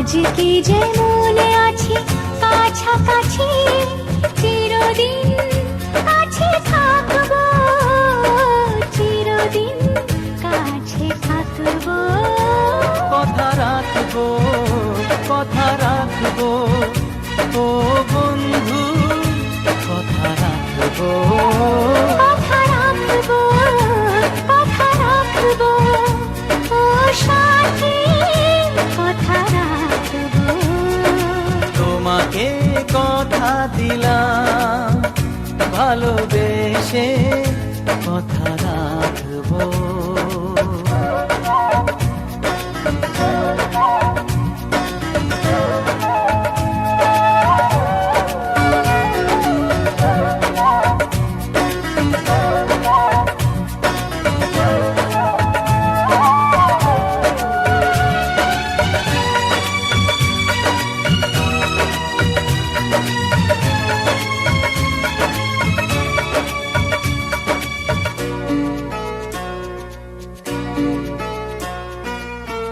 আজকে যেমন আছি কাছাকাছি, চিরদিন কাছে থাকবো, চিরদিন কাছে থাকবো। কথা রাখবো, কথা রাখবো, ও বন্ধু কথা রাখবো। কথা রাখবো, কথা রাখবো, ও সাথী কথা রাখবো। তোমাকে কথা দিলাম ভালোবেসে কথা রাখবো।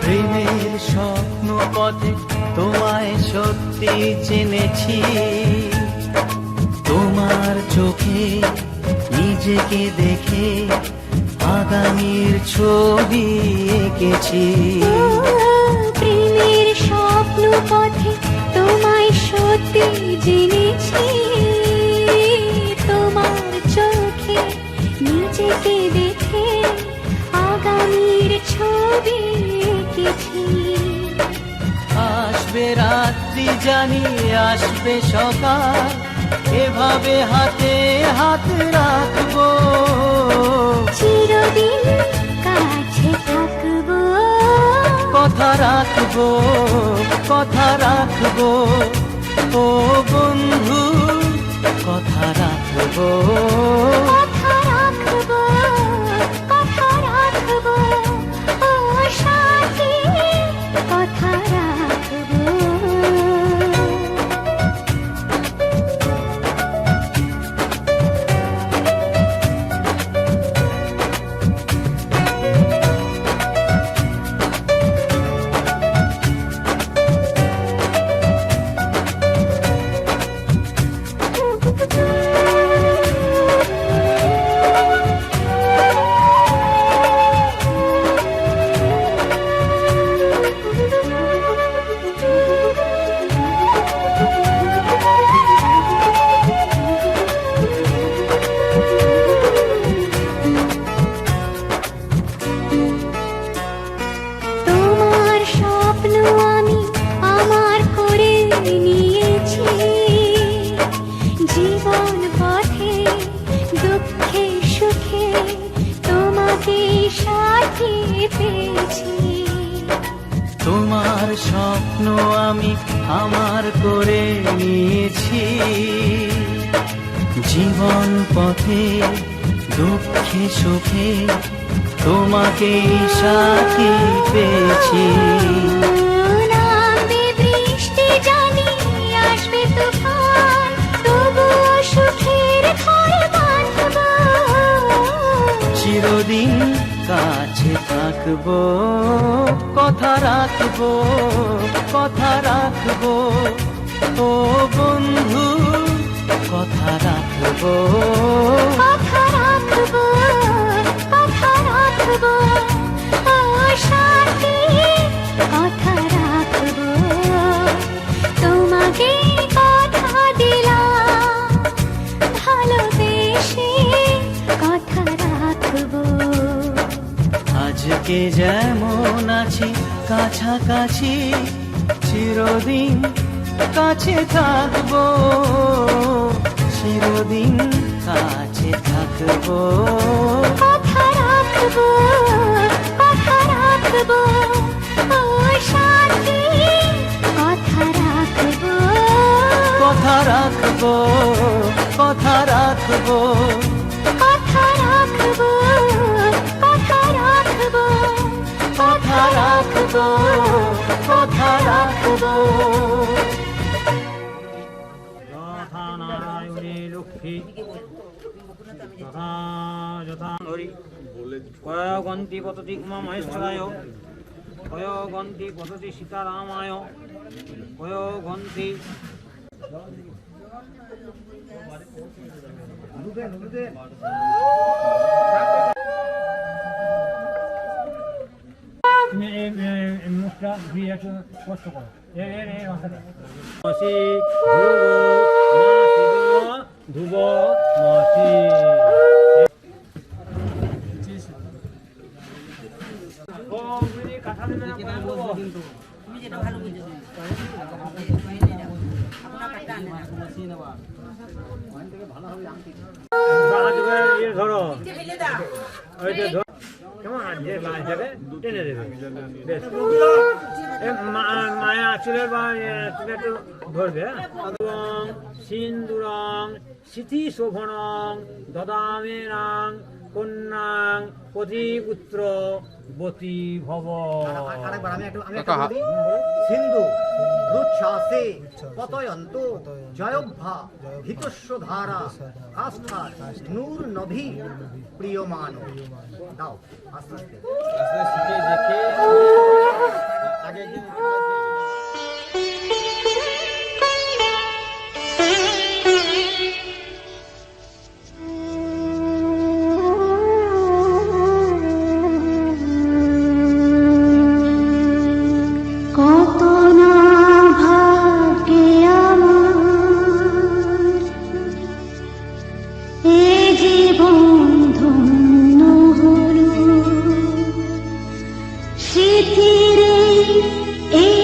প্রেমের স্বপ্ন পথে তোমায় সত্যি চিনেছি, তোমার চোখে নিজেকে দেখে আগামীর ছবি এঁকেছি। প্রেমের স্বপ্ন পথে তোমায় সত্যি জেনেছি, তোমার চোখে নিজেকে দেখে আগামীর ছবি এঁকেছি। আসবে রাত্রি জানি আসবে সকাল, এভাবে হাতে হাত রাখবো, চিরদিন কাছে থাকবো। কথা রাখবো, কথা রাখবো, ও বন্ধু কথা রাখবো। কথা রাখবো, কথা রাখবো, ও সাথী কথা রাখবো। তোমার স্বপ্ন আমি আমার করে নিয়েছি, জীবন পথে দুঃখে সুখে তোমাকে সাথী পেয়েছি। তোমার স্বপ্ন আমি আমার করে নিয়েছি, জীবন পথে দুঃখে সুখে তোমাকে সাথী পেয়েছি। নামবে বৃষ্টি জানি আসবে তুফান, তবুও সুখের ঘর বাঁধবো, চিরদিন কাছে থাকবো, কথা রাখবো, কথা রাখবো, ও বন্ধু কথা রাখবো। কথা রাখবো, কথা রাখবো, ও সাথী কথা রাখবো। তোমাকে কথা দিলাম ভালোবেসে কথা রাখবো। আজকে যেমন আছি কাছাকাছি, চিরদিন কাছে থাকবো, চিরদিন কাছে থাকবো। কথা রাখবো, কথা রাখবো, ও সাথী কথা রাখবো। কথা রাখবো, কথা রাখবো, কথা রাখবো, কথা রাখবো, কথা রাখবো, কথা রাখবো। যথানারায়ণে লক্ষ্মী তথা যথা হরি কয়গন্তি পততি উমা মহেশ্বরায় পয়োগন্তি পততি সীতারামায় পয়োগন্তি তুমি এই মুখটা দিয়ে একটু কষ্ট করো এই ভাষাটা মাসি ধ্রুব মাসি কাঁথা দেবে না কিন্তু তুমি যেটা ভালো বুঝছো ধরো ওইটা ধরো কেমন যে মাছ যাবে টেনে দেবে বেশ মায়া চুলের বা চুলে একটু ধরবে সিন্দুরং সিথি শোভনং দদামেনাং কন্যাং পতিপুত্র বতী ভব সিন্ধু রুচ্ছ্বাসে পতয়ন্ত জয়ভ্যা হিতস্ব ধারা কাষ্ঠা নূর নভি প্রিয়মান দাও আস্তে আস্তে শিখে দেখে আগে কত না ভাগ্যে আমার এ জীবন ধন্য হলো স্মৃতির এই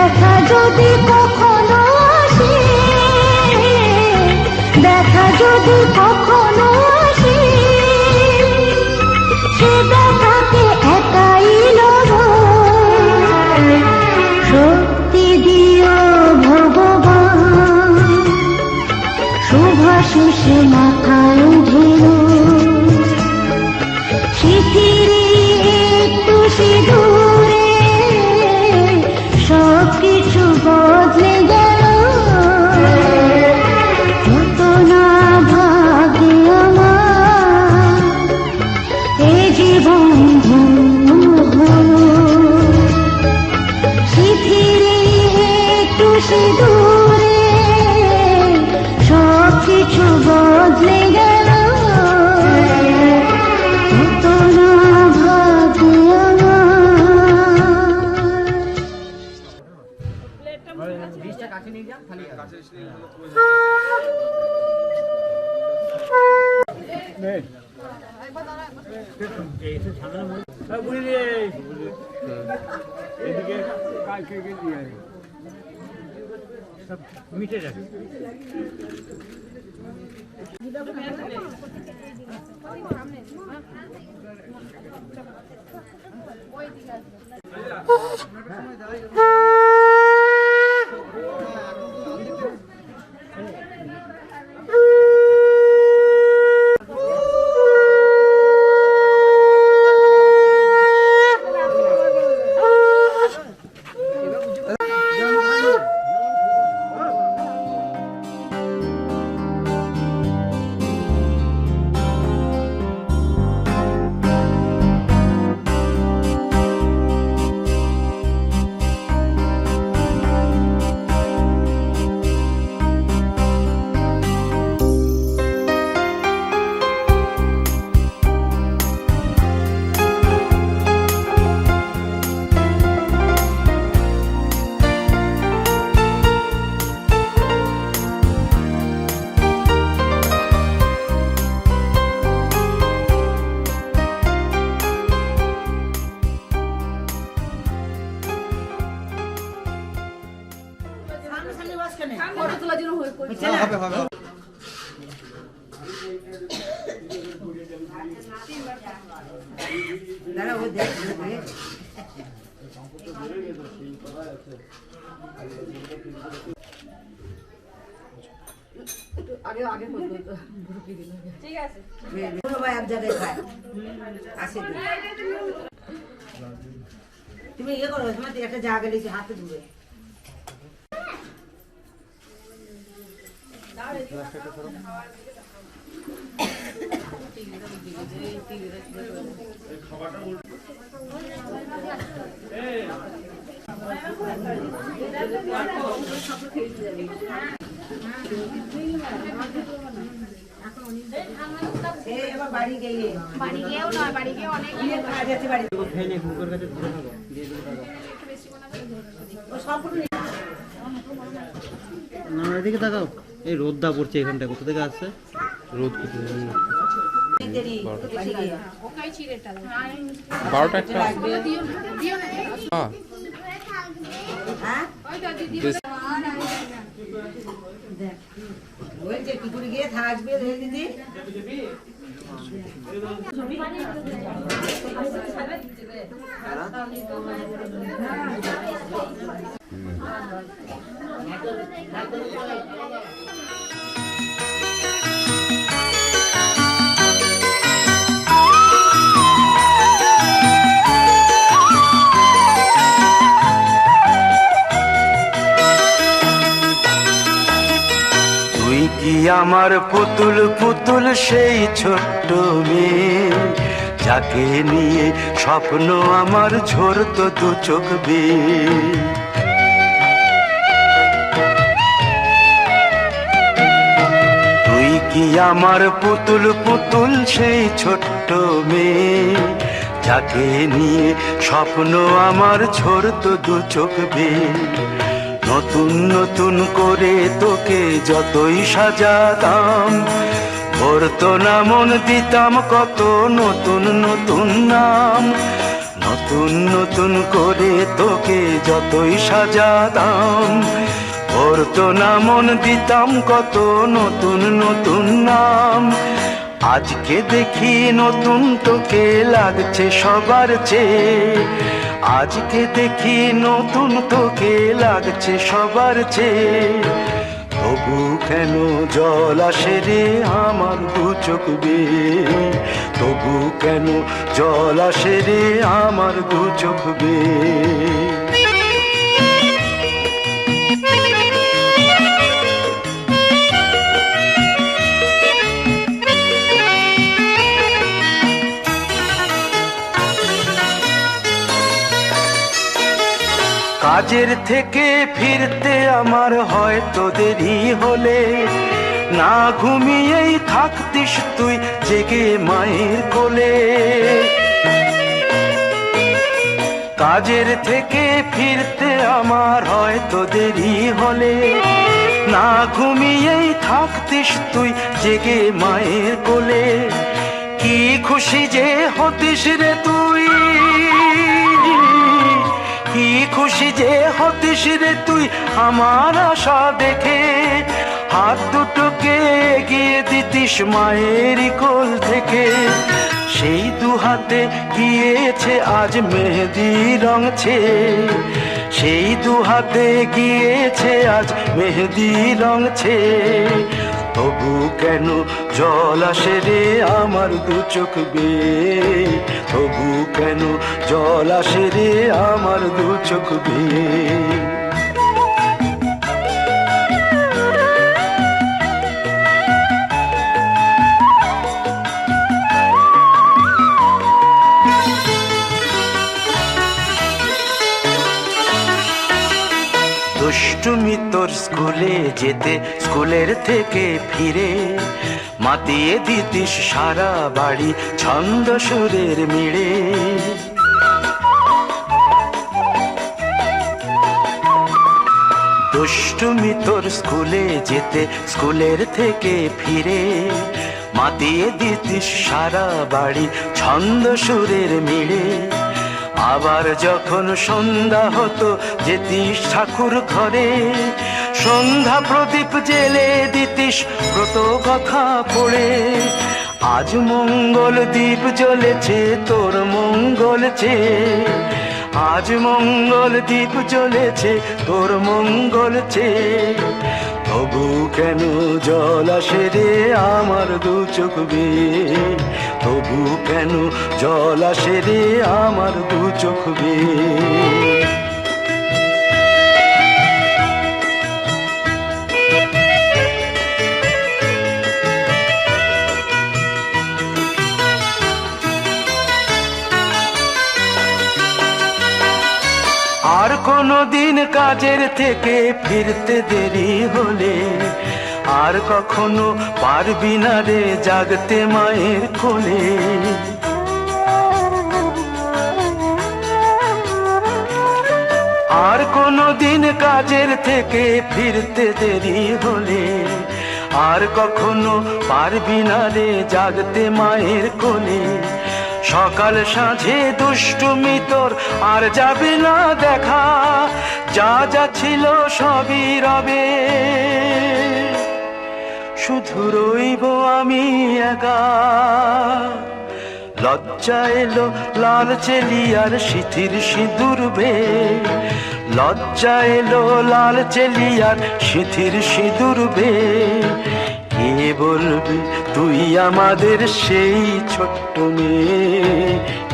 দেখা যদি কখনো আসে, দেখা যদি কখনো আসে, সে দেখাকে একাই লব। শক্তি দিও ভগবান, শুভাশিসে মাথায় ঢেলো, শিথিরে একটু সিঁদুরে সব কিছু বদলে গেল। কত না ভাগ্যে আমার এ জীবন ধন্য হলো। শিথিরে একটু সিঁদুরে সব কিছু বদলে গেল। কত না ভাগ্যে আমার। ডিশটা কাছে নিয়ে যান, খালি এদিকে কালকে দিয়ে সব মিটে যাবে। আগে আগে ঠিক আছে ভাই এক জায়গায় খায় আসে তুমি ইয়ে করো, তোমার একটা জায়গা লিখে হাতে ধুবে। এবার বাড়ি গিয়েও নয়, বাড়ি গিয়ে অনেক বাড়ি না এদিকে তাকাও, এই রোদটা পড়ছে এখানটা, কোথা থেকে আসছে রোদ? বলছে কি করে গিয়ে থাকবে দিদি। কি আমার পুতুল পুতুল সেই ছোট্ট মেয়ে, যাকে নিয়ে স্বপ্ন আমার ঝরতো দু চোখ বেয়ে। তুই কি আমার পুতুল পুতুল সেই ছোট্ট মেয়ে, যাকে নিয়ে স্বপ্ন আমার ঝরতো দু চোখ বেয়ে। নতুন নতুন করে তোকে যতই সাজাতাম, ভরতো না মন, দিতাম কত নতুন নতুন নাম। নতুন নতুন নতুন করে তোকে যতই সাজাতাম, ভরতো না মন দিতাম কত নতুন নতুন নাম। আজকে দেখি নতুন তোকে লাগছে সবার চেয়ে, আজকে দেখি নতুন তোকে লাগছে সবার চেয়ে। তবু কেন জল আসে রে আমার দু চোখ বেয়ে, তবু কেন জল আসে রে আমার দু চোখ বেয়ে। কাজের থেকে ফিরতে আমার হয়তো দেরি হলে, না ঘুমিয়েই থাকতিস তুই জেগে মায়ের কোলে। কাজের থেকে ফিরতে আমার হয়তো দেরি হলে, না ঘুমিয়েই থাকতিস তুই জেগে মায়ের কোলে। কি খুশি যে হতিস রে তুই, কি খুশি যে হতিস রে তুই আমার আশা দেখে। হাত দুটোকে এগিয়ে দিতিস মায়ের কোল থেকে, সেই দু হাতে গিয়েছে আজ মেহেদি রঙছে, সেই দু হাতে গিয়েছে আজ মেহেদি রঙছে। তবু কেন জল আসে রে আমার দু চোখ বেয়ে, তবু কেন জল আসে রে আমার দু চোখ বেয়ে। দুষ্টুমি তোর স্কুলে যেতে, স্কুলের থেকে ফিরে মাতিয়ে দিতিস সারা বাড়ি ছন্দ সুরের মিড়ে। দুষ্টুমি তোর স্কুলে যেতে, স্কুলের থেকে ফিরে মাতিয়ে দিতিস সারা বাড়ি ছন্দ সুরের মিড়ে। আবার যখন সন্ধ্যা হতো যেতিস ঠাকুর ঘরে, সন্ধ্যা প্রদীপ জেলে দিতিস ব্রত কথা পড়ে। আজ মঙ্গল দ্বীপ জ্বলেছে তোর মঙ্গল চেয়ে, আজ মঙ্গল দ্বীপ জ্বলেছে তোর মঙ্গল চেয়ে। তবু কেন জল আসে রে আমার দু চোখ বেয়ে, তবু কেন জল আসে রে আমার দু চোখ বেয়ে। আর কোনো দিন কাজের থেকে ফিরতে দেরি হলে, আর কখনো পারবি না রে জাগতে মায়ের কোলে। আর কোনো দিন কাজের থেকে ফিরতে দেরি হলে, আর কখনো পারবি না রে জাগতে মায়ের কোলে। সকাল সাঁঝে দুষ্টুমি তোর আর যাবে না দেখা, যা যা ছিল সবই রবে, শুধু রইব আমি একা। লজ্জা এলো লাল চেলিয়ার সিথির সিঁদুর বে, লজ্জা এলো লাল চেলিয়ার সিথির সিঁদুর বে। কে বলবে তুই আমাদের সেই ছোট্ট মেয়ে,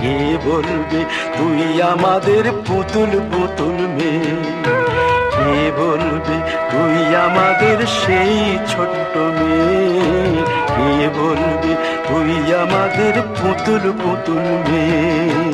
কে বলবে তুই আমাদের পুতুল পুতুল মেয়ে, কে বলবে তুই আমাদের সেই ছোট্ট মেয়ে, কে বলবে তুই আমাদের পুতুল পুতুল মেয়ে।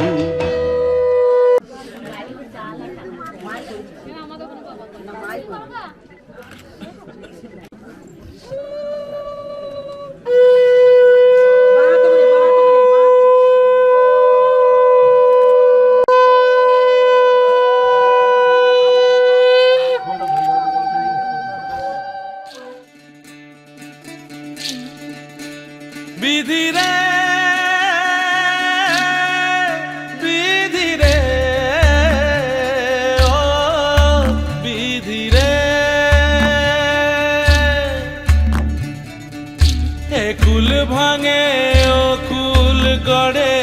বিধি রে, বিধি রে, কুল ভাঙে ও কুল গড়ে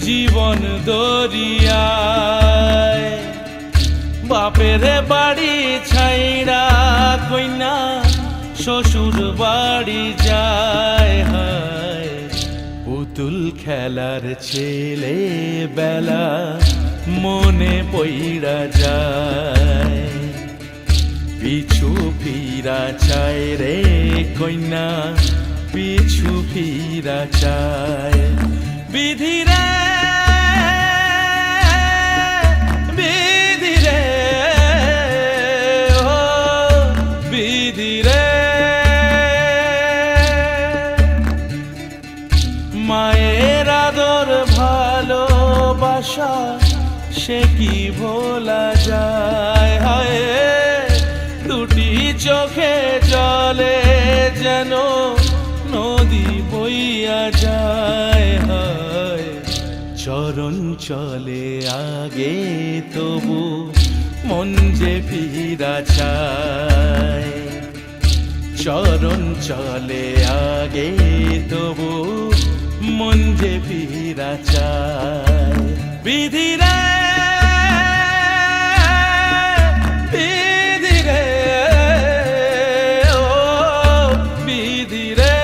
জীবন দরিয়ায় বাপের বাড়ি ছাইড়া কইনা শ্বশুর বাড়ি যায় হায় পুতুল খেলার ছেলে বেলা মনে পইড়া যায় পিছু ফিরা চায় রে কইনা পিছু ফিরা চায় বিধি রে বিধি রে ও বিধি রে মায়ের আদর ভালোবাসা সে কি ভোলা যায় হায় দুটি চোখে জলে যেন নদী বইয়া যায় হায় চরণ চলে আগে তবু মন যে ফিরা চায় চরণ চলে আগে তবু মন যে ফিরা চায় বিধি রে বিধি রে ও বিধি রে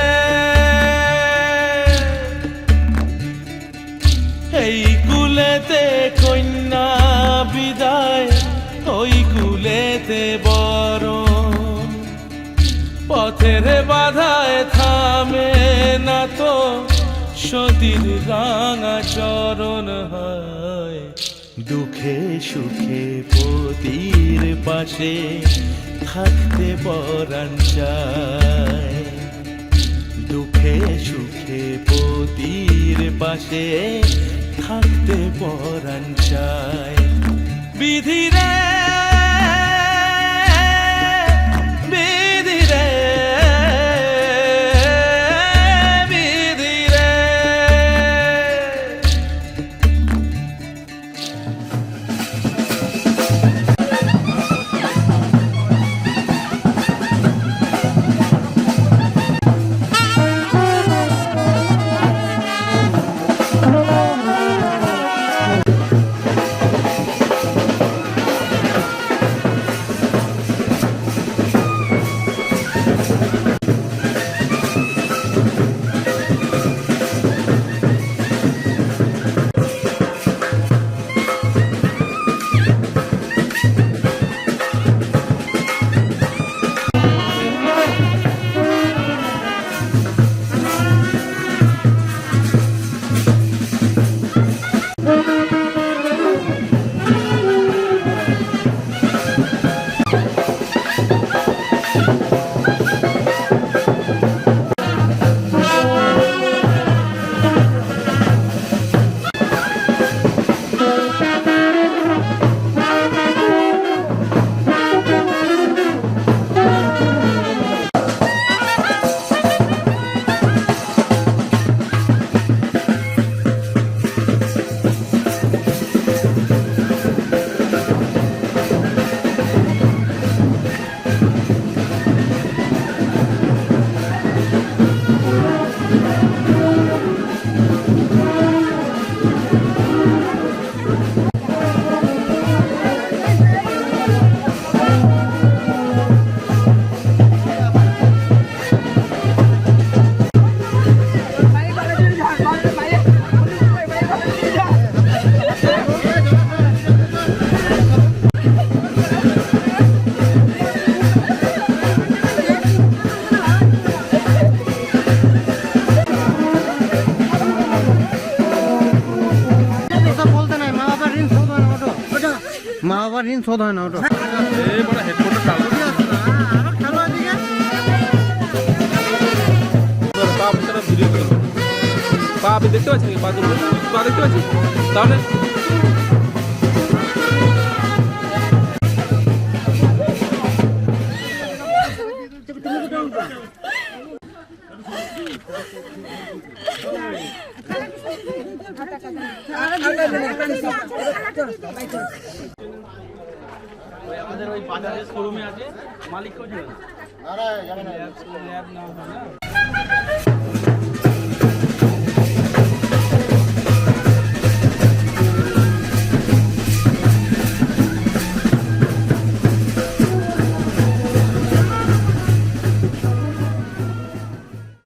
এই কুলেতে কন্যা বিদায় ওই কুলেতে বরণ পথের বাধায় থামে না তো সতীর রাঙা চরণ হয় দুঃখে সুখে পতির পাশে থাকতে পরাণ চায় দুঃখে সুখে পতির পাশে থাকতে পরাণ চায় বিধি রে বিধি রে বিধি রে মা বাবার ঋণ শোধ হয় না ওটা পা আপনি দেখতে পাচ্ছেন পা দেখতে পাচ্ছি তাহলে আমাদের ওই বাজারের শোরুমে আছে মালিক কোথায়? আরে যাবে না ল্যাব না হয় না